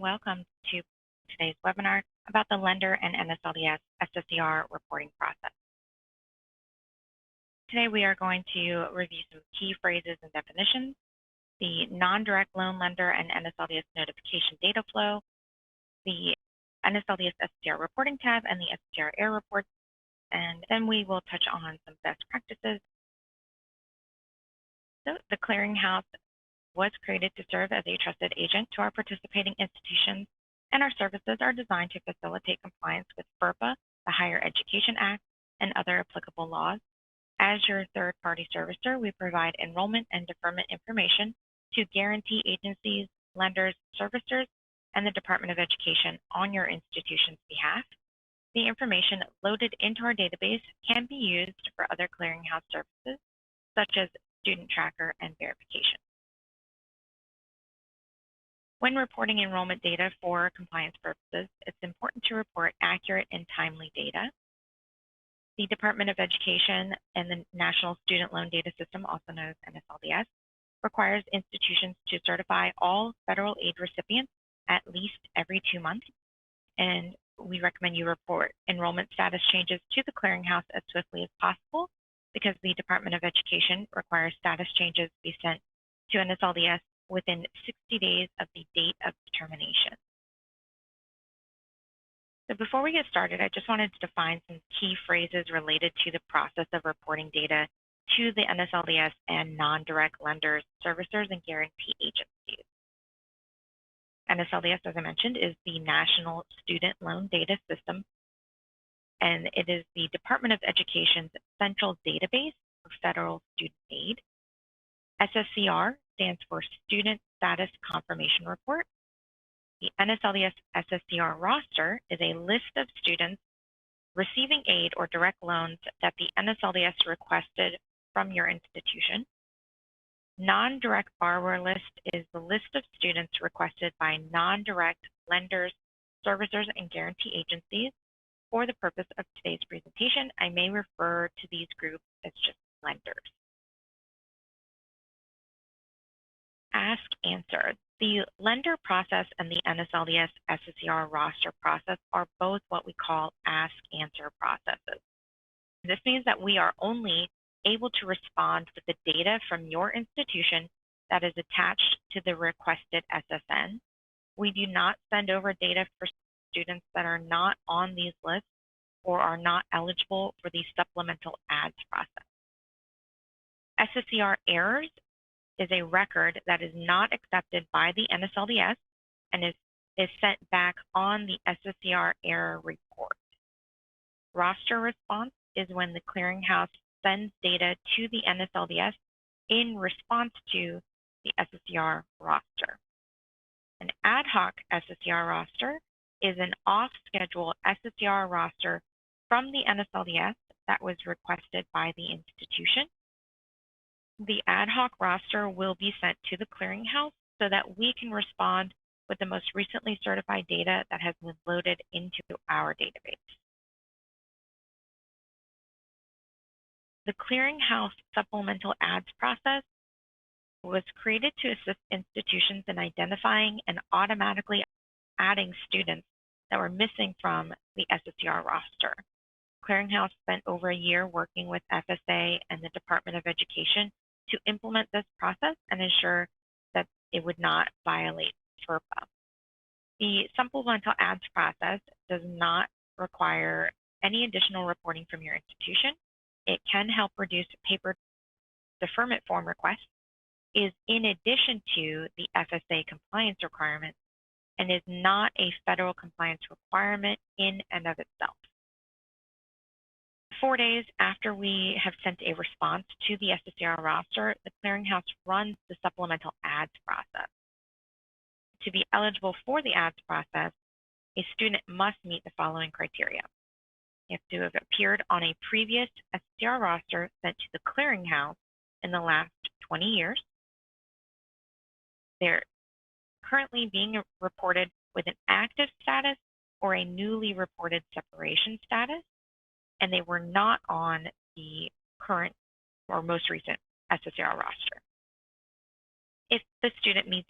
Welcome to today's webinar about the lender and NSLDS SSCR reporting process. Today we are going to review some key phrases and definitions, the non-direct loan lender and NSLDS notification data flow, the NSLDS SSCR reporting tab, and the SSCR error reports, and then we will touch on some best practices. So the clearinghouse was created to serve as a trusted agent to our participating institutions, and our services are designed to facilitate compliance with FERPA, the Higher Education Act, and other applicable laws. As your third-party servicer, we provide enrollment and deferment information to guarantee agencies, lenders, servicers, and the Department of Education on your institution's behalf. The information loaded into our database can be used for other clearinghouse services, such as student tracker and verification. When reporting enrollment data for compliance purposes, it's important to report accurate and timely data. The Department of Education and the National Student Loan Data System, also known as NSLDS, requires institutions to certify all federal aid recipients at least every 2 months, and we recommend you report enrollment status changes to the clearinghouse as swiftly as possible because the Department of Education requires status changes be sent to NSLDS within 60 days of the date of determination. So before we get started, I just wanted to define some key phrases related to the process of reporting data to the NSLDS and non-direct lenders, servicers, and guarantee agencies. NSLDS, as I mentioned, is the National Student Loan Data System, and it is the Department of Education's central database for federal student aid. SSCR stands for Student Status Confirmation Report. The NSLDS SSCR roster is a list of students receiving aid or direct loans that the NSLDS requested from your institution. Non-direct borrower list is the list of students requested by non-direct lenders, servicers, and guarantee agencies. For the purpose of today's presentation, I may refer to these groups as just lenders. Ask, answer. The lender process and the NSLDS SSCR roster process are both what we call ask, answer processes. This means that we are only able to respond with the data from your institution that is attached to the requested SSN. We do not send over data for students that are not on these lists or are not eligible for the supplemental ads process. SSCR errors is a record that is not accepted by the NSLDS and is sent back on the SSCR error report. Roster response is when the clearinghouse sends data to the NSLDS in response to the SSCR roster. An ad hoc SSCR roster is an off-schedule SSCR roster from the NSLDS that was requested by the institution. The ad hoc roster will be sent to the clearinghouse so that we can respond with the most recently certified data that has been loaded into our database. The clearinghouse supplemental ads process was created to assist institutions in identifying and automatically adding students that were missing from the SSCR roster. Clearinghouse spent over a year working with FSA and the Department of Education to implement this process and ensure that it would not violate FERPA. The supplemental ads process does not require any additional reporting from your institution. It can help reduce paper deferment form requests, is in addition to the FSA compliance requirements, and is not a federal compliance requirement in and of itself. 4 days after we have sent a response to the SSCR roster, the clearinghouse runs the supplemental ads process. To be eligible for the ads process, a student must meet the following criteria. You have to have appeared on a previous SSCR roster sent to the clearinghouse in the last 20 years. They're currently being reported with an active status or a newly reported separation status, and they were not on the current or most recent SSCR roster. If the student meets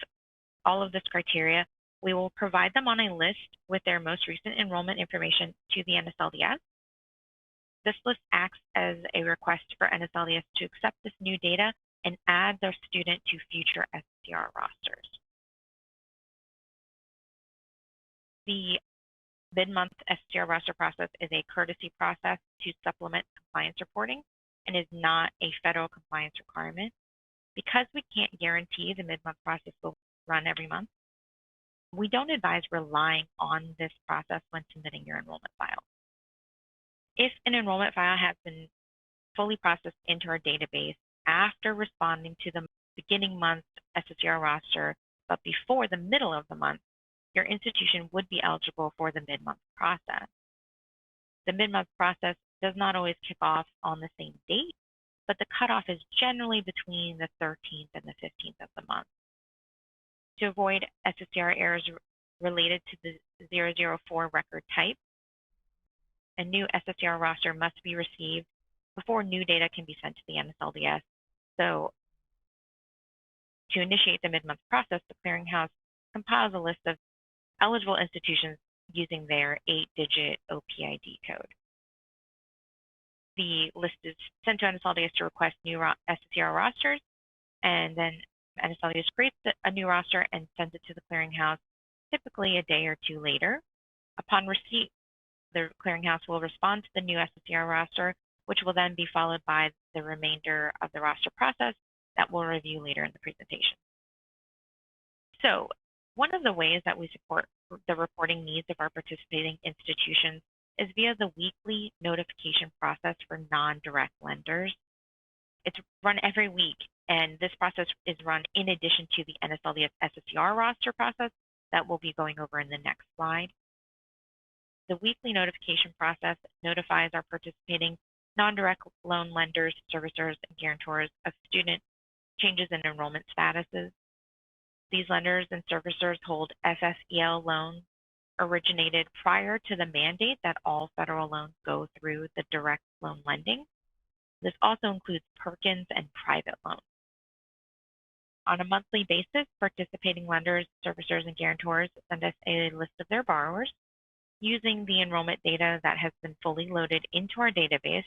all of this criteria, We will provide them on a list with their most recent enrollment information to the NSLDS. This list acts as a request for NSLDS to accept this new data and add their student to future SSCR rosters. The mid-month SSCR roster process is a courtesy process to supplement compliance reporting and is not a federal compliance requirement. Because we can't guarantee the mid-month process will run every month, we don't advise relying on this process when submitting your enrollment file. If an enrollment file has been fully processed into our database after responding to the beginning month SSCR roster, but before the middle of the month, your institution would be eligible for the mid-month process. The mid-month process does not always kick off on the same date, but the cutoff is generally between the 13th and the 15th of the month. To avoid SSCR errors related to the 004 record type, a new SSCR roster must be received before new data can be sent to the NSLDS. So to initiate the mid-month process, the clearinghouse compiles a list of eligible institutions using their 8-digit OPID code. The list is sent to NSLDS to request new SSCR rosters, and then NSLDS creates a new roster and sends it to the clearinghouse, typically a day or two later. Upon receipt, the clearinghouse will respond to the new SSCR roster, which will then be followed by the remainder of the roster process that we'll review later in the presentation. So, one of the ways that we support the reporting needs of our participating institutions is via the weekly notification process for non-direct lenders. It's run every week, and this process is run in addition to the NSLDS SSCR roster process that we'll be going over in the next slide. The weekly notification process notifies our participating non-direct loan lenders, servicers, and guarantors of student changes in enrollment statuses. These lenders and servicers hold FFEL loans originated prior to the mandate that all federal loans go through the direct loan lending. This also includes Perkins and private loans. On a monthly basis, participating lenders, servicers, and guarantors send us a list of their borrowers. Using the enrollment data that has been fully loaded into our database,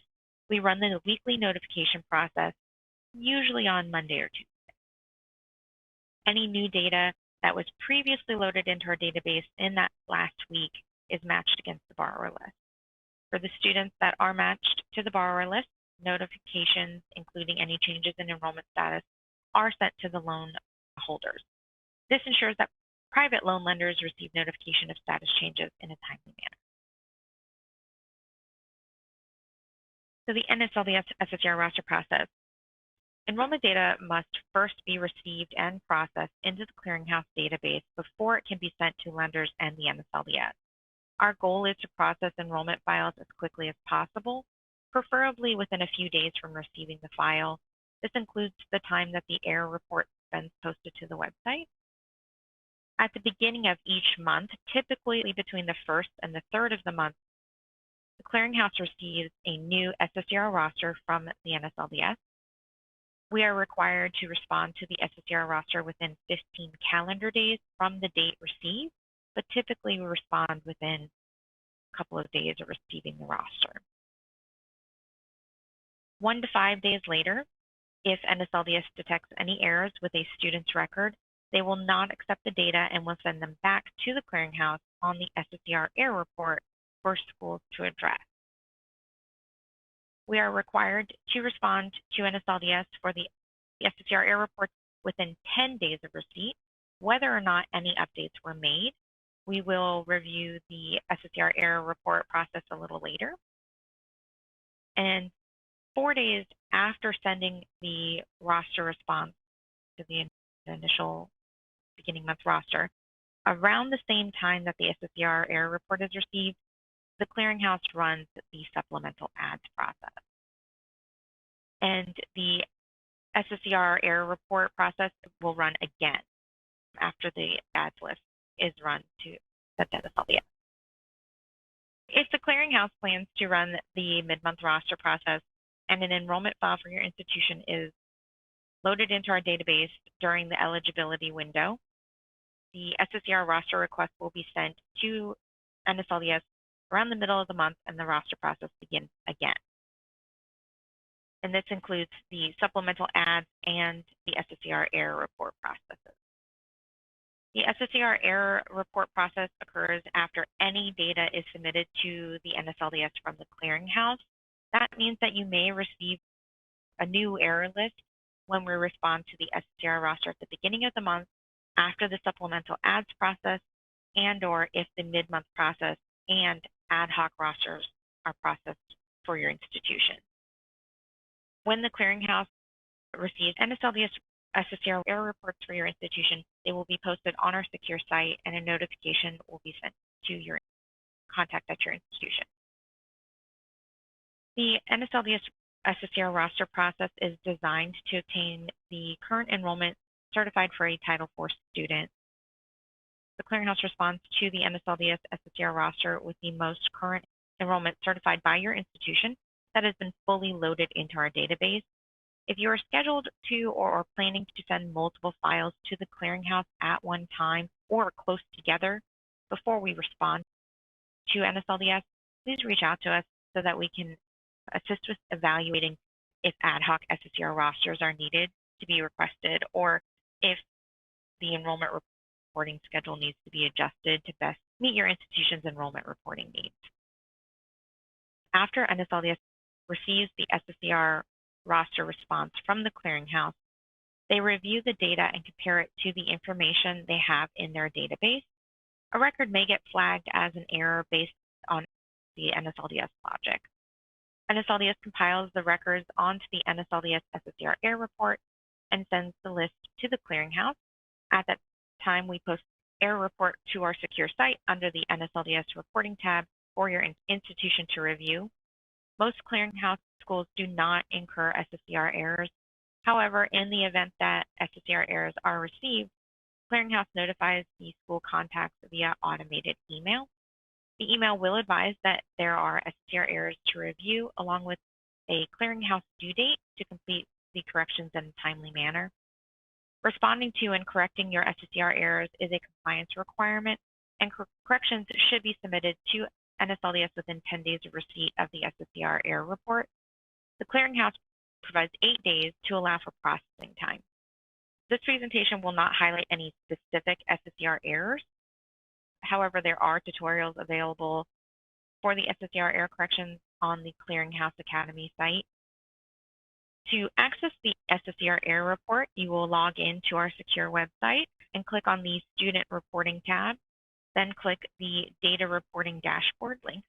we run the weekly notification process, usually on Monday or Tuesday. Any new data that was previously loaded into our database in that last week is matched against the borrower list. For the students that are matched to the borrower list, notifications, including any changes in enrollment status, are sent to the loan holders. This ensures that private loan lenders receive notification of status changes in a timely manner. So the NSLDS SSCR roster process. Enrollment data must first be received and processed into the clearinghouse database before it can be sent to lenders and the NSLDS. Our goal is to process enrollment files as quickly as possible, preferably within a few days from receiving the file. This includes the time that the error report has been posted to the website. At the beginning of each month, typically between the 1st and the 3rd of the month, the clearinghouse receives a new SSCR roster from the NSLDS. We are required to respond to the SSCR roster within 15 calendar days from the date received, but typically we respond within a couple of days of receiving the roster. 1 to 5 days later, if NSLDS detects any errors with a student's record, they will not accept the data and will send them back to the clearinghouse on the SSCR error report for schools to address. We are required to respond to NSLDS for the SSCR error report within 10 days of receipt. Whether or not any updates were made, we will review the SSCR error report process a little later. And 4 days after sending the roster response to the initial beginning month roster, around the same time that the SSCR error report is received, the clearinghouse runs the supplemental ads process. And the SSCR error report process will run again after the ads list is run to the NSLDS. If the clearinghouse plans to run the mid-month roster process and an enrollment file for your institution is loaded into our database during the eligibility window, the SSCR roster request will be sent to NSLDS around the middle of the month, and the roster process begins again. And this includes the supplemental ads and the SSCR error report processes. The SSCR error report process occurs after any data is submitted to the NSLDS from the clearinghouse. That means that you may receive a new error list when we respond to the SSCR roster at the beginning of the month, after the supplemental ads process, and/or if the mid-month process and ad hoc rosters are processed for your institution. When the clearinghouse receives NSLDS SSCR error reports for your institution, they will be posted on our secure site, and a notification will be sent to your contact at your institution. The NSLDS SSCR roster process is designed to obtain the current enrollment certified for a Title IV student. The clearinghouse responds to the NSLDS SSCR roster with the most current enrollment certified by your institution that has been fully loaded into our database. If you are scheduled to or are planning to send multiple files to the clearinghouse at one time or close together before we respond to NSLDS, please reach out to us so that we can assist with evaluating if ad hoc SSCR rosters are needed to be requested, or if the enrollment reporting schedule needs to be adjusted to best meet your institution's enrollment reporting needs. After NSLDS receives the SSCR roster response from the clearinghouse, they review the data and compare it to the information they have in their database. A record may get flagged as an error based on the NSLDS logic. NSLDS compiles the records onto the NSLDS SSCR error report and sends the list to the clearinghouse. At that time, we post error report to our secure site under the NSLDS reporting tab for your institution to review. Most clearinghouse schools do not incur SSCR errors. However, in the event that SSCR errors are received, clearinghouse notifies the school contacts via automated email. The email will advise that there are SSCR errors to review, along with a clearinghouse due date to complete the corrections in a timely manner. Responding to and correcting your SSCR errors is a compliance requirement, and corrections should be submitted to NSLDS within 10 days of receipt of the SSCR error report. The clearinghouse provides 8 days to allow for processing time. This presentation will not highlight any specific SSCR errors. However, there are tutorials available for the SSCR error corrections on the Clearinghouse Academy site. To access the SSCR error report, you will log into our secure website and click on the Student Reporting tab, then click the Data Reporting Dashboard link.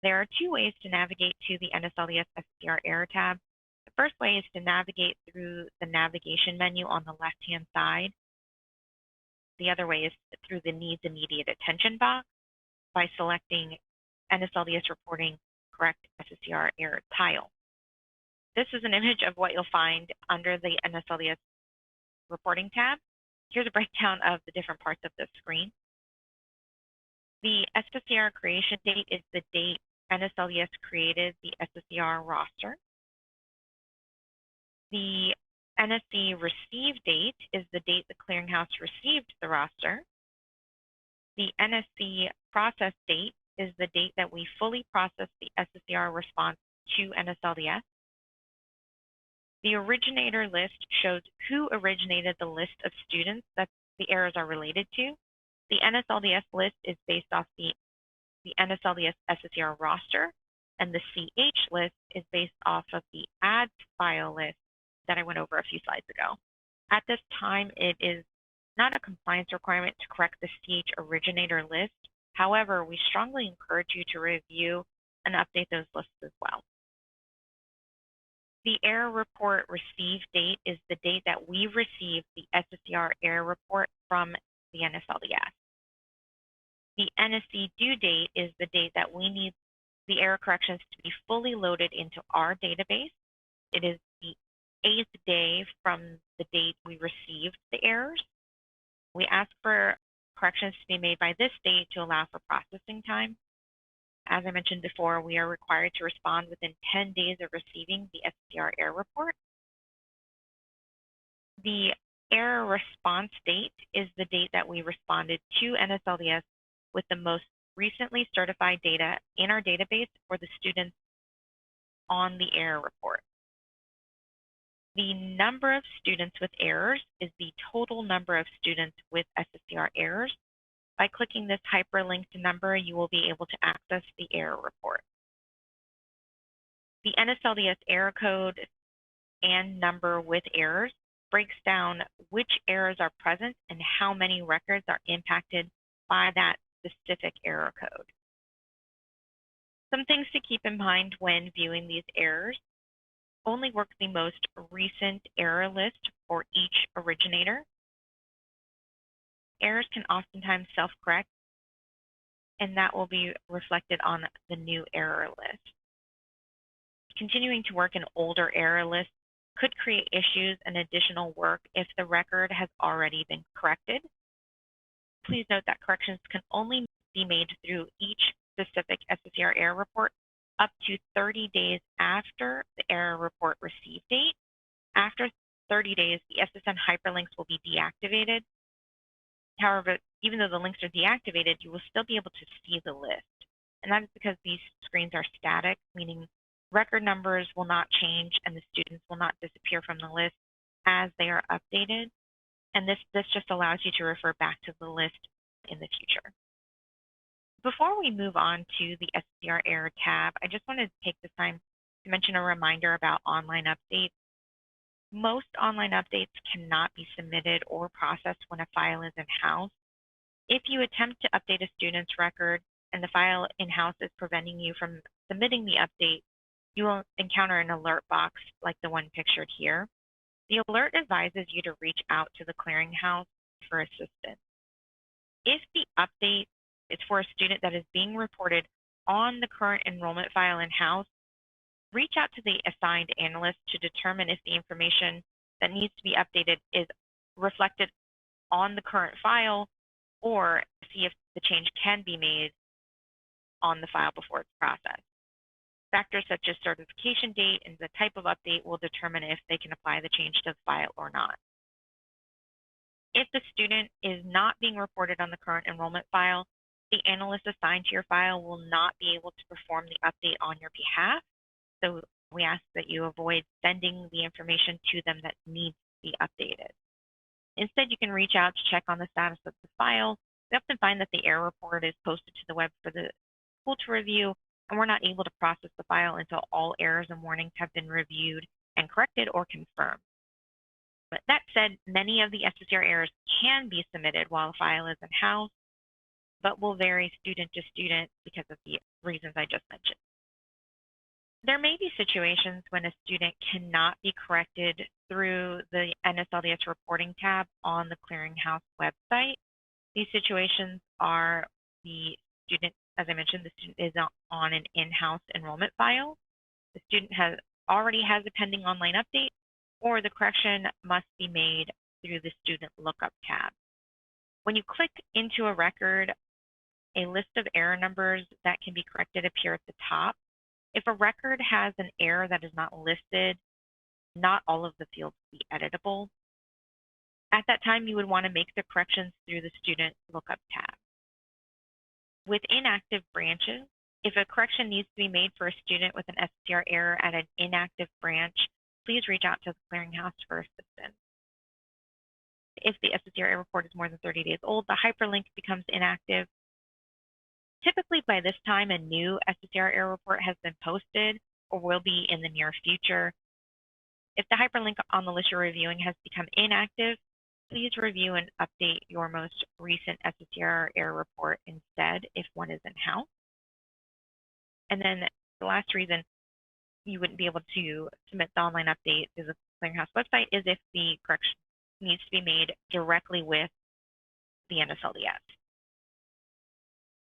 There are 2 ways to navigate to the NSLDS SSCR Error tab. The first way is to navigate through the navigation menu on the left-hand side. The other way is through the Needs Immediate Attention box by selecting NSLDS Reporting Correct SSCR Error tile. This is an image of what you'll find under the NSLDS Reporting tab. Here's a breakdown of the different parts of the screen. The SSCR creation date is the date NSLDS created the SSCR roster. The NSC receive date is the date the clearinghouse received the roster. The NSC process date is the date that we fully processed the SSCR response to NSLDS. The originator list shows who originated the list of students that the errors are related to. The NSLDS list is based off the NSLDS SSCR roster, and the CH list is based off of the ads file list that I went over a few slides ago. At this time, it is not a compliance requirement to correct the CH originator list. However, we strongly encourage you to review and update those lists as well. The error report receive date is the date that we received the SSCR error report from the NSLDS. The NSC due date is the date that we need the error corrections to be fully loaded into our database. It is the 8th day from the date we received the errors. We ask for corrections to be made by this date to allow for processing time. As I mentioned before, we are required to respond within 10 days of receiving the SSCR error report. The Error response date is the date that we responded to NSLDS with the most recently certified data in our database for the students on the error report. The number of students with errors is the total number of students with SSCR errors. By clicking this hyperlinked number, you will be able to access the error report. The NSLDS error code and number with errors breaks down which errors are present and how many records are impacted by that specific error code. Some things to keep in mind when viewing these errors: only work the most recent error list for each originator. Errors can oftentimes self-correct, and that will be reflected on the new error list. Continuing to work an older error list could create issues and additional work if the record has already been corrected. Please note that corrections can only be made through each specific SSCR error report up to 30 days after the error report receive date. After 30 days, the SSN hyperlinks will be deactivated. However, even though the links are deactivated, you will still be able to see the list. And that is because these screens are static, meaning record numbers will not change and the students will not disappear from the list as they are updated. And this just allows you to refer back to the list in the future. Before we move on to the SSCR Error tab, I just wanted to take this time to mention a reminder about online updates. Most online updates cannot be submitted or processed when a file is in-house. If you attempt to update a student's record and the file in-house is preventing you from submitting the update, you will encounter an alert box like the one pictured here. The alert advises you to reach out to the clearinghouse for assistance. If the update is for a student that is being reported on the current enrollment file in-house, reach out to the assigned analyst to determine if the information that needs to be updated is reflected on the current file, or see if the change can be made on the file before it's processed. Factors such as certification date and the type of update will determine if they can apply the change to the file or not. If the student is not being reported on the current enrollment file, the analyst assigned to your file will not be able to perform the update on your behalf. So we ask that you avoid sending the information to them that needs to be updated. Instead, you can reach out to check on the status of the file. We often find that the error report is posted to the web for the school to review, and we're not able to process the file until all errors and warnings have been reviewed and corrected or confirmed. But that said, many of the SSCR errors can be submitted while the file is in-house, but will vary student to student because of the reasons I just mentioned. There may be situations when a student cannot be corrected through the NSLDS reporting tab on the Clearinghouse website. These situations are the student, as I mentioned, the student is on an in-house enrollment file. The student already has a pending online update, or the correction must be made through the Student Lookup tab. When you click into a record, a list of error numbers that can be corrected appear at the top. If a record has an error that is not listed, not all of the fields will be editable. At that time, you would want to make the corrections through the Student Lookup tab. With inactive branches, if a correction needs to be made for a student with an SSCR error at an inactive branch, please reach out to the Clearinghouse for assistance. If the SSCR error report is more than 30 days old, the hyperlink becomes inactive. Typically, by this time, a new SSCR error report has been posted or will be in the near future. If the hyperlink on the list you're reviewing has become inactive, please review and update your most recent SSCR error report instead if one is in-house. And then the last reason you wouldn't be able to submit the online update to the Clearinghouse website is if the correction needs to be made directly with the NSLDS.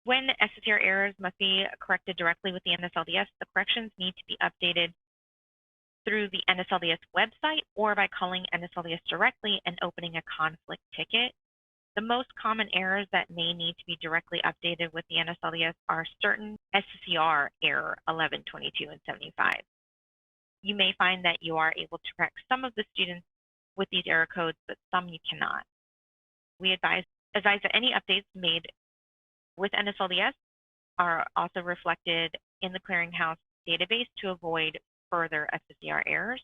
When SSCR errors must be corrected directly with the NSLDS, the corrections need to be updated through the NSLDS website or by calling NSLDS directly and opening a conflict ticket. The most common errors that may need to be directly updated with the NSLDS are certain SSCR error 11, 22, and 75. You may find that you are able to correct some of the students with these error codes, but some you cannot. We advise that any updates made with NSLDS are also reflected in the clearinghouse database to avoid further SSCR errors.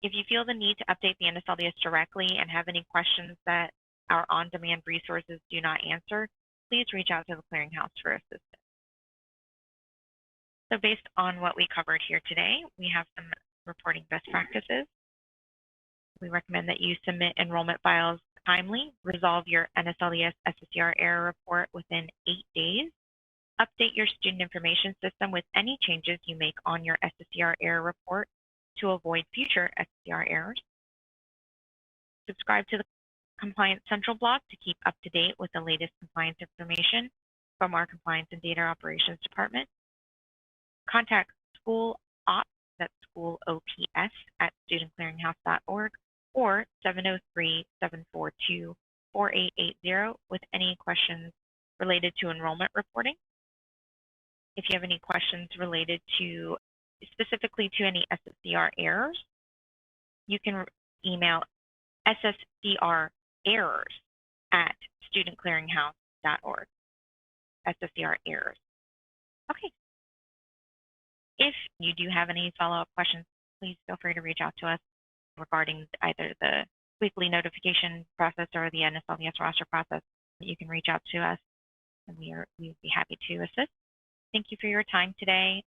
If you feel the need to update the NSLDS directly and have any questions that our on-demand resources do not answer, please reach out to the clearinghouse for assistance. So based on what we covered here today, we have some reporting best practices. We recommend that you submit enrollment files timely, resolve your NSLDS SSCR error report within 8 days, update your student information system with any changes you make on your SSCR error report to avoid future SSCR errors. Subscribe to the Compliance Central blog to keep up to date with the latest compliance information from our Compliance and Data Operations Department. Contact School Ops, that's School OPS, at studentclearinghouse.org or 703-742-4880 with any questions related to enrollment reporting. If you have any questions related to specifically to any SSCR errors, you can email SSCR Errors at studentclearinghouse.org. SSCR Errors. Okay. If you do have any follow-up questions, please feel free to reach out to us regarding either the weekly notification process or the NSLDS roster process. You can reach out to us, and we'd be happy to assist. Thank you for your time today.